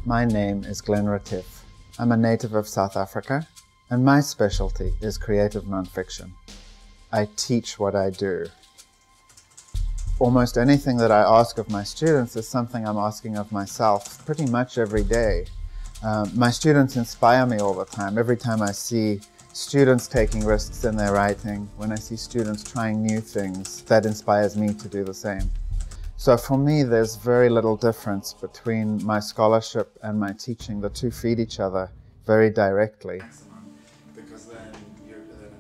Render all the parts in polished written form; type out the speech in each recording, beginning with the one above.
My name is Glen Retief. I'm a native of South Africa, and my specialty is creative nonfiction. I teach what I do. Almost anything that I ask of my students is something I'm asking of myself pretty much every day. My students inspire me all the time. Every time I see students taking risks in their writing, when I see students trying new things, that inspires me to do the same. So for me, there's very little difference between my scholarship and my teaching. The two feed each other very directly.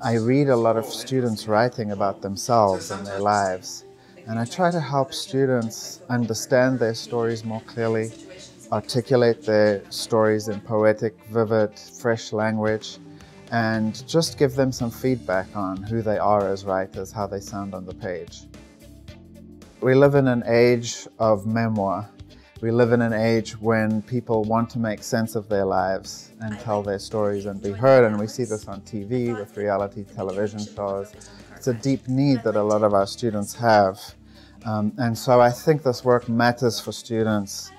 I read a lot of students writing about themselves and their lives, and I try to help students understand their stories more clearly, articulate their stories in poetic, vivid, fresh language, and just give them some feedback on who they are as writers, how they sound on the page. We live in an age of memoir. We live in an age when people want to make sense of their lives and tell their stories and be heard, and we see this on TV with reality television shows. It's a deep need that a lot of our students have. And so I think this work matters for students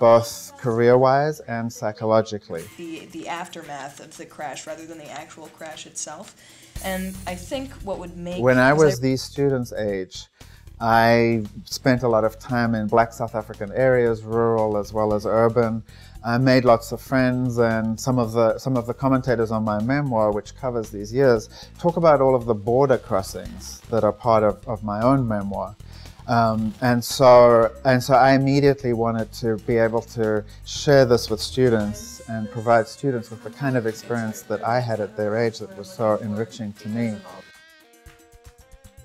both career-wise and psychologically. The aftermath of the crash rather than the actual crash itself. And I think what would make... When I was these students' age, I spent a lot of time in Black South African areas, rural as well as urban. I made lots of friends, and some of the commentators on my memoir, which covers these years, talk about all of the border crossings that are part of my own memoir. And so I immediately wanted to be able to share this with students and provide students with the kind of experience that I had at their age that was so enriching to me.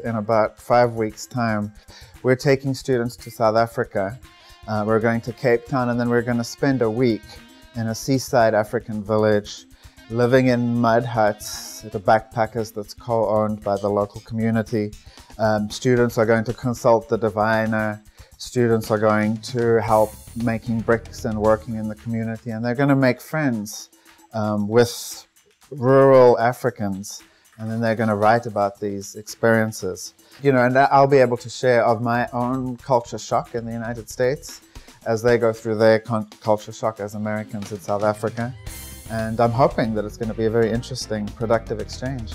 In about 5 weeks' time, we're taking students to South Africa. We're going to Cape Town, and then we're going to spend a week in a seaside African village, living in mud huts at a backpackers that's co-owned by the local community. Students are going to consult the diviner. Students are going to help making bricks and working in the community, and they're going to make friends with rural Africans. And then they're going to write about these experiences. You know, and I'll be able to share of my own culture shock in the United States as they go through their culture shock as Americans in South Africa. And I'm hoping that it's going to be a very interesting, productive exchange.